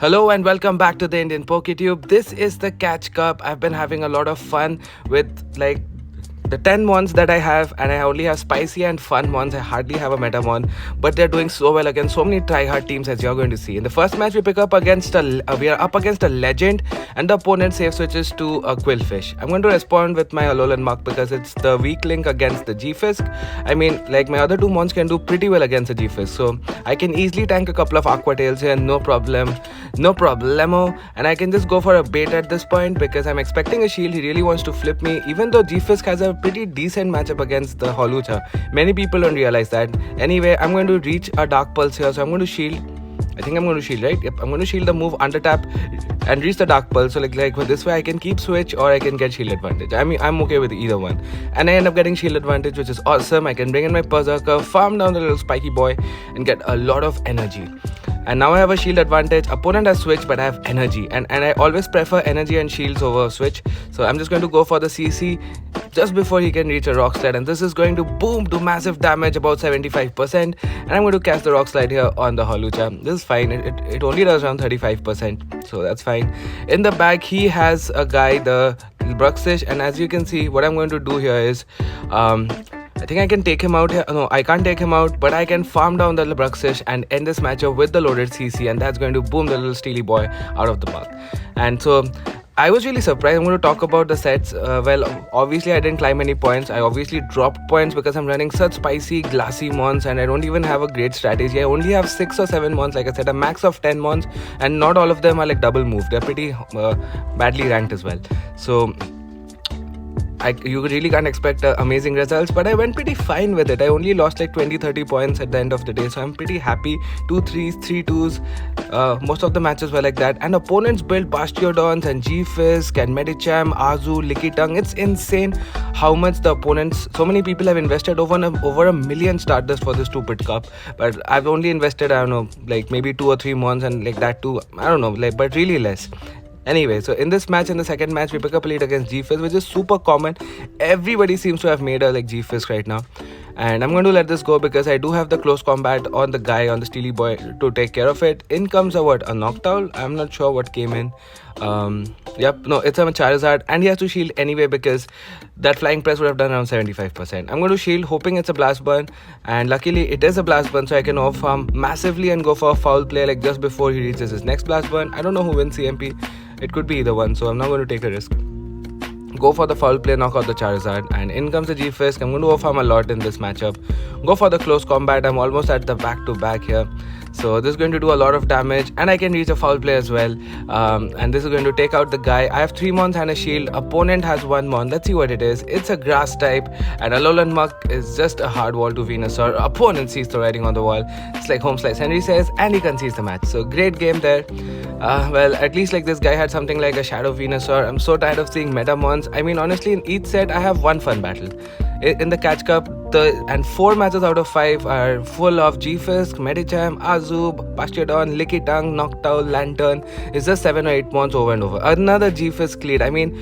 Hello and welcome back to the Indian PokeTube. This is the Catch Cup. I've been having a lot of fun with the 10 mons that I have, and I only have spicy and fun mons. I hardly have a meta mon, but they're doing so well against so many try-hard teams, as you're going to see. In the first match, we are up against a legend, and the opponent safe switches to a Quillfish. I'm going to respond with my Alolan Muk because it's the weak link against the G-Fisk. I mean, like my other two mons can do pretty well against the G-Fisk, so I can easily tank a couple of Aqua Tails here, no problem, no problemo, and I can just go for a bait at this point because I'm expecting a shield. He really wants to flip me, even though G-Fisk has a pretty decent matchup against the Holucha. Many people don't realize that. Anyway, I'm going to reach a Dark Pulse here, so I'm going to shield. I think I'm going to shield, right? Yep, I'm going to shield the move under tap and reach the Dark Pulse. So like this way I can keep switch or I can get shield advantage. I mean, I'm okay with either one. And I end up getting shield advantage, which is awesome. I can bring in my Berserker, farm down the little spiky boy and get a lot of energy. And now I have a shield advantage. Opponent has switch, but I have energy. And I always prefer energy and shields over switch. So I'm just going to go for the CC just before he can reach a rock slide. And this is going to boom, do massive damage, about 75%. And I'm going to cast the rock slide here on the Holucha. This is fine. It only does around 35%. So that's fine. In the back, he has a guy, the Bruxish. And as you can see, what I'm going to do here is... I think I can take him out here. No, I can't take him out, but I can farm down the Bruxish and end this matchup with the loaded CC, and that's going to boom the little steely boy out of the park. And so I was really surprised. I'm going to talk about the sets. Well, obviously I didn't climb any points. I obviously dropped points because I'm running such spicy, glassy mons, and I don't even have a great strategy. I only have 6 or 7 mons, like I said, a max of 10 mons, and not all of them are like double move. They're pretty badly ranked as well. So you really can't expect amazing results, but I went pretty fine with it. I only lost like 20-30 points at the end of the day, so I'm pretty happy. 2 3s, 3 2s, most of the matches were like that. And opponents built Bastiodons and G-Fisk and Medicham, Azu, Lickitung. It's insane how much the opponents, so many people have invested over a million stardust for this stupid cup, but I've only invested, I don't know, like maybe 2 or 3 months, and like that too, I don't know, like, but really less. Anyway, so in this match, in the second match, we pick up a lead against G-Fisk, which is super common. Everybody seems to have made a like G-Fisk right now. And I'm going to let this go because I do have the close combat on the guy, on the Steely Boy, to take care of it. In comes a what? A Noctowl? I'm not sure what came in. Yep, no, it's a Charizard, and he has to shield anyway because that flying press would have done around 75%. I'm going to shield, hoping it's a blast burn, and luckily it is a blast burn, so I can off farm massively and go for a foul play like just before he reaches his next blast burn. I don't know who wins CMP. It could be either one, so I'm not going to take a risk. Go for the foul play, knock out the Charizard, and in comes the G-Fisk. I'm going to off-farm a lot in this matchup. Go for the close combat. I'm almost at the back-to-back here. So this is going to do a lot of damage, and I can reach a foul play as well. And this is going to take out the guy. I have 3 mons and a shield. Opponent has 1 mon. Let's see what it is. It's a grass type, and Alolan Muk is just a hard wall to Venusaur. Opponent sees the writing on the wall. It's like home slice, Henry says, and he concedes the match. So great game there. Well, at least like this guy had something like a Shadow Venusaur. I'm so tired of seeing meta mons. I mean, honestly, in each set, I have one fun battle. In the Catch Cup, and 4 matches out of 5 are full of G-Fisk, Medicham, Azu, Bastiodon, Lickitung, Noctowl, Lantern. It's just 7 or 8 mons over and over. Another G-Fisk lead. I mean,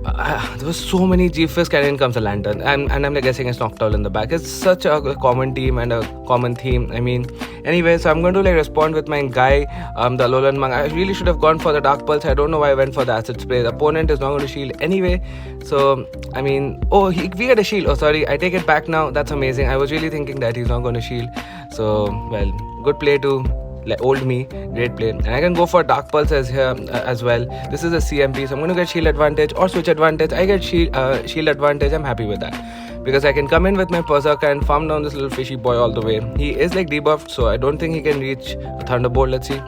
there was so many G-Fisk, and in comes a Lantern, and I'm like guessing it's Noctowl in the back. It's such a common team and a common theme. I mean, anyway, so I'm going to like respond with my guy, the Alolan Muk. I really should have gone for the Dark Pulse. I don't know why I went for the Acid Spray. The opponent is not going to shield anyway. So I mean, we get a shield. Oh, sorry, I take it back now. That's amazing. I was really thinking that he's not going to shield. So well, good play to like old me, great play. And I can go for Dark Pulse as well. This is a CMP, so I'm going to get shield advantage or switch advantage. I get shield advantage. I'm happy with that because I can come in with my Berserker and farm down this little fishy boy all the way. He is like debuffed, so I don't think he can reach a Thunderbolt. Let's see.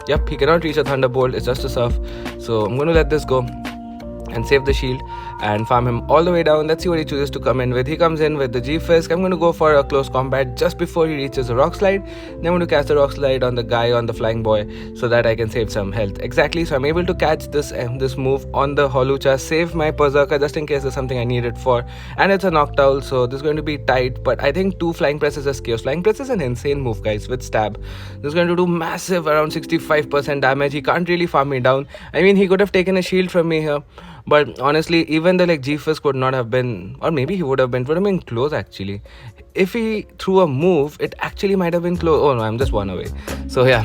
Yep, he cannot reach a Thunderbolt. It's just a Surf. So I'm going to let this go and save the shield and farm him all the way down. Let's see what he chooses to come in with. He comes in with the G-Fisk. I'm going to go for a close combat just before he reaches a Rock Slide. Then I'm going to cast the Rock Slide on the guy, on the flying boy, so that I can save some health. Exactly, so I'm able to catch this move on the Holucha, save my Berserker just in case there's something I need it for. And it's a Noctowl, so this is going to be tight, but I think 2 Flying Presses is chaos. Flying Press is an insane move, guys, with Stab. This is going to do massive, around 65% damage. He can't really farm me down. I mean, he could have taken a shield from me here, but honestly, even the like G-Fisk would not have been, or maybe he would have been close actually. If he threw a move, it actually might have been close. Oh no, I'm just 1 away. So yeah,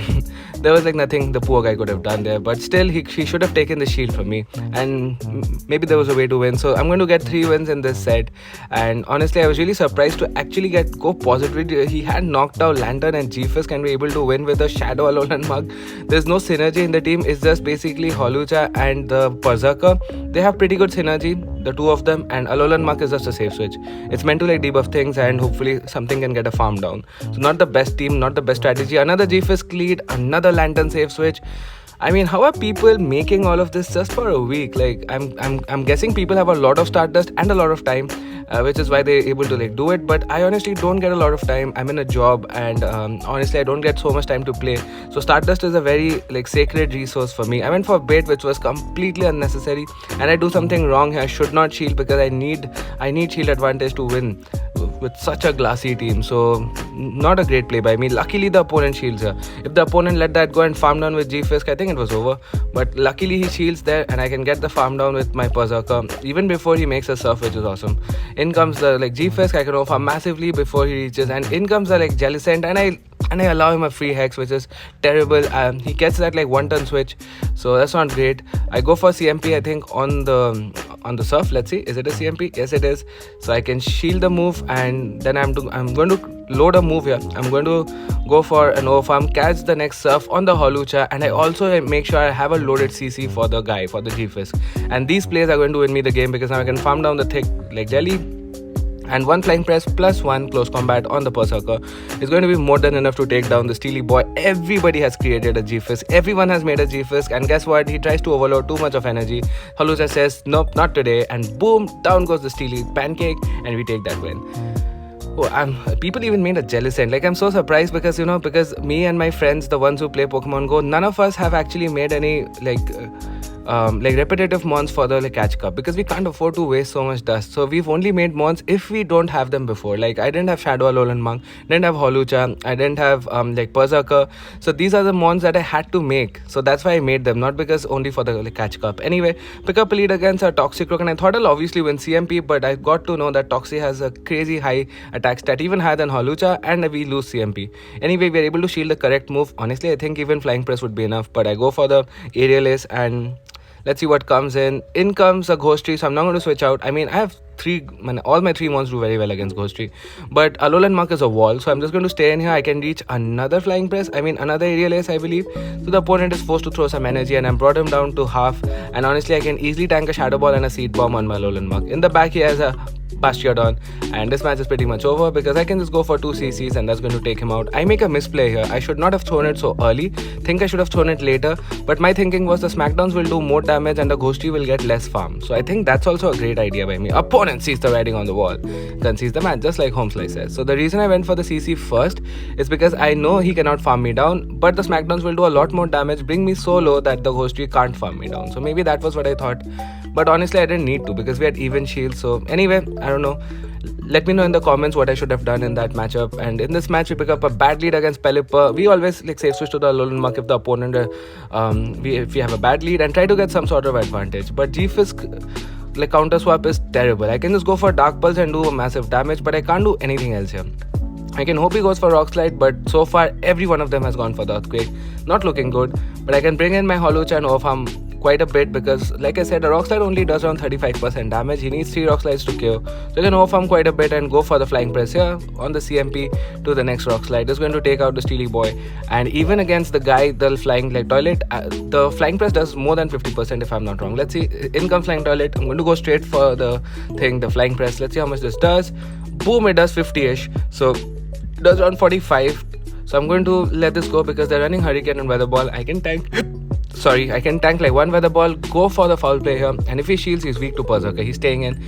there was like nothing the poor guy could have done there. But still, he should have taken the shield from me, and maybe there was a way to win. So I'm going to get 3 wins in this set. And honestly, I was really surprised to actually go positive. He had knocked out Lantern, and G-Fizz can be able to win with a Shadow, Alolan Mug. There's no synergy in the team. It's just basically Holucha and the Berserker. They have pretty good synergy, the two of them, and Alolan Mug is just a safe switch. It's meant to like debuff things, and hopefully something can get a farm down. So not the best team, not the best strategy. Another G-Fizz lead, another Lantern safe switch. I mean, how are people making all of this just for a week? Like, I'm guessing people have a lot of stardust and a lot of time, which is why they're able to like do it. But I honestly don't get a lot of time. I'm in a job, and honestly, I don't get so much time to play. So stardust is a very like sacred resource for me. I went for bait, which was completely unnecessary, and I do something wrong here. I should not shield because I need shield advantage to win with such a glassy team. So not a great play by me. Luckily the opponent shields here. If the opponent let that go and farm down with G-Fizz, I think it was over. But luckily he shields there, and I can get the farm down with my Berserker even before he makes a surf, which is awesome. In comes the like G-Fizz. I can overfarm massively before he reaches, and in comes the like Jellicent, and I allow him a free hex, which is terrible. He gets that like 1-turn switch, so that's not great. I go for CMP, I think, on the surf. Let's see, is it a CMP? Yes, it is. So I can shield the move, and then I'm going to load a move here. I'm going to go for an overfarm, catch the next surf on the Holucha, and I also make sure I have a loaded CC for the guy, for the G-Fizz. And these plays are going to win me the game because now I can farm down the thick like jelly, and one flying press plus one close combat on the Berserker is going to be more than enough to take down the Steely Boy. Everybody has created a G-Fizz. Everyone has made a G-Fizz, and guess what? He tries to overload too much of energy. Holucha says, nope, not today, and boom, down goes the Steely Pancake, and we take that win. Oh, people even made a Jellicent. Like, I'm so surprised because me and my friends, the ones who play Pokemon Go, none of us have actually made any like repetitive mons for the like catch cup, because we can't afford to waste so much dust. So we've only made mons if we don't have them before. Like, I didn't have Shadow Alolan Monk, didn't have Holucha, I didn't have like Berserker. So these are the mons that I had to make. So that's why I made them, not because only for the like catch cup. Anyway, pick up a lead against a Toxic, and I thought I'll obviously win CMP, but I got to know that Toxic has a crazy high attack stat, even higher than Holucha, and we lose CMP. Anyway, we're able to shield the correct move. Honestly, I think even Flying Press would be enough, but I go for the Aerial Ace, and let's see what comes in. In comes a Ghost Tree, so I'm not going to switch out. I mean, I have all my 3 mons do very well against Ghost Tree, but Alolan Monk is a wall, so I'm just going to stay in here. I can reach another Flying Press, another Aerial Ace, I believe. So the opponent is forced to throw some energy, and I'm brought him down to half, and honestly I can easily tank a Shadow Ball and a Seed Bomb on my Alolan Monk. In the back he has a Bastiodon, and this match is pretty much over because I can just go for 2 CCs, and that's going to take him out. I make a misplay here. I should not have thrown it so early. Think I should have thrown it later, but my thinking was the Smackdowns will do more damage and the Ghost Tree will get less farm. So I think that's also a great idea by me. Opponent sees the writing on the wall, concedes the match, just like Homeslice says. So the reason I went for the CC first is because I know he cannot farm me down, but the Smackdowns will do a lot more damage, bring me so low that the Ghost Tree can't farm me down. So maybe that was what I thought, but honestly I didn't need to because we had even shields. So anyway, I don't know. Let me know in the comments what I should have done in that matchup. And in this match, we pick up a bad lead against Pelipper. We always like safe switch to the Alolan Monk if the opponent, if we have a bad lead, and try to get some sort of advantage. But G-Fizz like counter swap is terrible. I can just go for Dark Pulse and do a massive damage, but I can't do anything else here. I can hope he goes for Rock Slide, but so far every one of them has gone for the Earthquake. Not looking good, but I can bring in my Holucha and overfarm quite a bit because, like I said, a Rock Slide only does around 35% damage. He needs 3 Rock Slides to KO. So I can overfarm quite a bit and go for the Flying Press here on the CMP to the next Rock Slide. It's going to take out the Steely Boy. And even against the guy, the Flying like Toilet, the Flying Press does more than 50% if I'm not wrong. Let's see, in comes Flying Toilet. I'm going to go straight for the Flying Press. Let's see how much this does. Boom, it does 50-ish. So it does around 45. So I'm going to let this go because they're running Hurricane and Weather Ball. I can tank like 1 Weather Ball, go for the foul play here, and if he shields, he's weak to Berserker. He's staying in,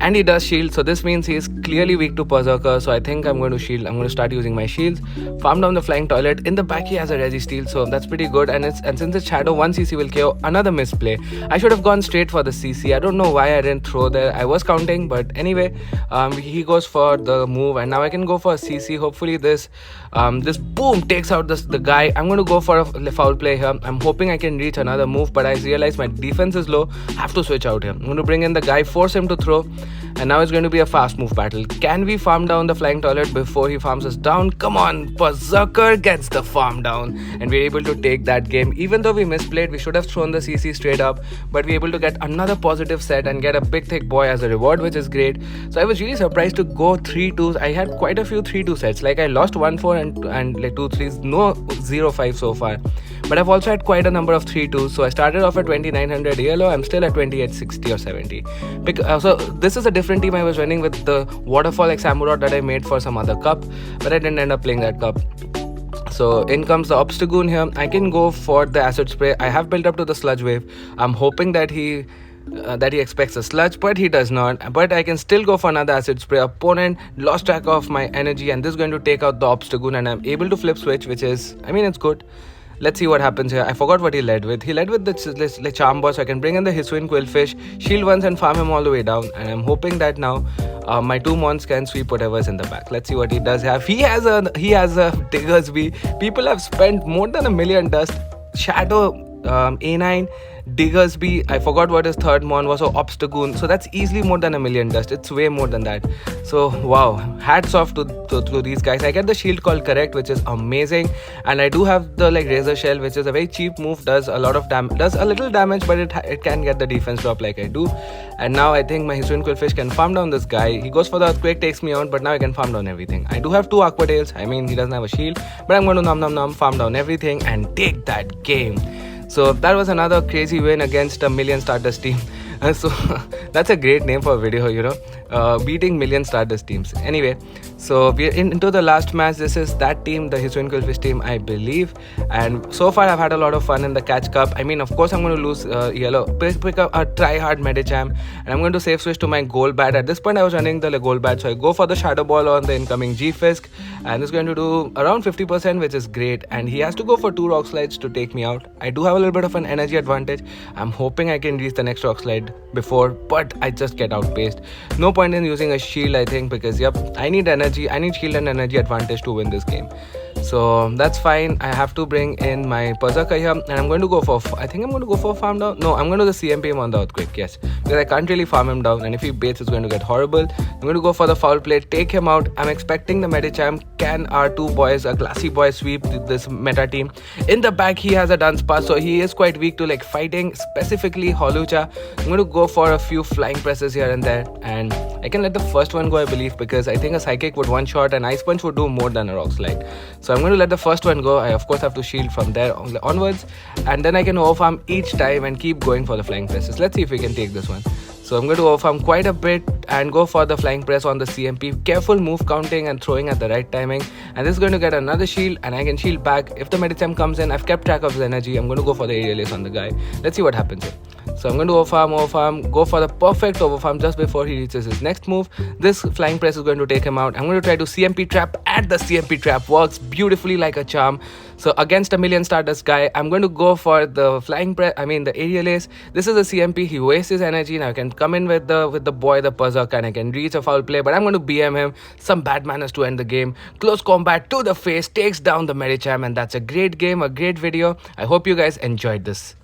and he does shield, so this means he's clearly weak to Berserker. So I think I'm going to shield. I'm going to start using my shields. Farm down the Flying Toilet. In the back he has a Resi Steel, so that's pretty good. And since it's Shadow, 1 CC will KO. Another misplay. I should have gone straight for the CC. I don't know why I didn't throw there. I was counting, but anyway, he goes for the move, and now I can go for a CC. Hopefully this boom takes out the guy. I'm going to go for a foul play here. I'm hoping I can reach another move, but I realize my defense is low. Have to switch out here. I'm going to bring in the guy, force him to throw. And now it's going to be a fast move battle. Can we farm down the flying toilet before he farms us down? Come on, Berserker gets the farm down, and we're able to take that game. Even though we misplayed, we should have thrown the CC straight up, but we're able to get another positive set and get a big thick boy as a reward, which is great. So I was really surprised to go 3-2s. I had quite a few 3-2 sets. Like I lost 1-4 and like 2-3s, no 0-5 so far. But I've also had quite a number of 3-2s. So I started off at 2900 ELO. I'm still at 2860 or 70. So this is a different team I was running with the waterfall like Samurott that I made for some other cup, but I didn't end up playing that cup. So in comes the Obstagoon here. I can go for the acid spray. I have built up to the sludge wave. I'm hoping that he expects a sludge, but he does not. But I can still go for another acid spray. Opponent lost track of my energy, and this is going to take out the Obstagoon, and I'm able to flip switch, which is, I mean, it's good. Let's see what happens here. I forgot what he led with. He led with the charm boss, so I can bring in the Hisuian Quillfish, shield once and farm him all the way down. And I'm hoping that now my two mons can sweep whatever's in the back. Let's see what he does have. He has a Diggersby. People have spent more than 1 million dust. Shadow A9, Diggersby, I forgot what his third mon was, so Obstagoon. So that's easily more than 1 million dust. It's way more than that. So wow, hats off to these guys. I get the shield call correct, which is amazing, and I do have the like razor shell, which is a very cheap move. Does a lot of does a little damage, but it can get the defense drop like I do. And now I think my Hisuian Quillfish can farm down this guy. He goes for the earthquake, takes me out, but now I can farm down everything. I do have 2 Aqua Tails. I mean, he doesn't have a shield, but I'm going to nom farm down everything and take that game. So that was another crazy win against a million Stardust team. So that's a great name for a video, you know, beating million Stardust teams. Anyway, so we're into the last match. This is that team, the Hisuian Quillfish team, I believe. And so far I've had a lot of fun in the catch cup. I mean, of course I'm going to lose ELO, pick up a try hard Medicham, and I'm going to save switch to my gold bat. At this point I was running the gold bat, so I go for the shadow ball on the incoming G-Fisk, and it's going to do around 50%, which is great. And he has to go for 2 rock slides to take me out. I do have a little bit of an energy advantage. I'm hoping I can reach the next rock slide before, but I just get outpaced. No point in using a shield, I think, because yep, I need energy, I need shield and energy advantage to win this game. So that's fine. I have to bring in my Berserker here, and I'm going to go for, I think I'm going to go for farm down. No, I'm going to the CMP him on the earthquake, yes, because I can't really farm him down, and if he baits it's going to get horrible. I'm going to go for the foul play, take him out. I'm expecting the Medicham. Can our two boys, a classy boy, sweep this meta team? In the back he has a Dunsparce, so he is quite weak to like fighting, specifically Holucha. I'm going to go for a few flying presses here and there, and I can let the first one go, I believe, because I think a Psychic would one shot and Ice Punch would do more than a Rock Slide. So I'm going to let the first one go. I of course have to shield from there onwards, and then I can overfarm each time and keep going for the flying presses. Let's see if we can take this one. So I'm going to overfarm quite a bit and go for the flying press on the CMP. Careful move counting and throwing at the right timing. And this is going to get another shield, and I can shield back. If the Medicham comes in, I've kept track of his energy. I'm going to go for the aerial ace on the guy. Let's see what happens here. So I'm going to overfarm, go for the perfect overfarm just before he reaches his next move. This flying press is going to take him out. I'm going to try to CMP trap, and the CMP trap works beautifully like a charm. So against a million Stardust guy, I'm going to go for the flying press, the aerial ace. This is a CMP, he wastes his energy. Now I can come in with the boy, the Berserker, and I can reach a foul play, but I'm going to BM him. Some bad manners to end the game. Close combat to the face, takes down the Medicham, and that's a great game, a great video. I hope you guys enjoyed this.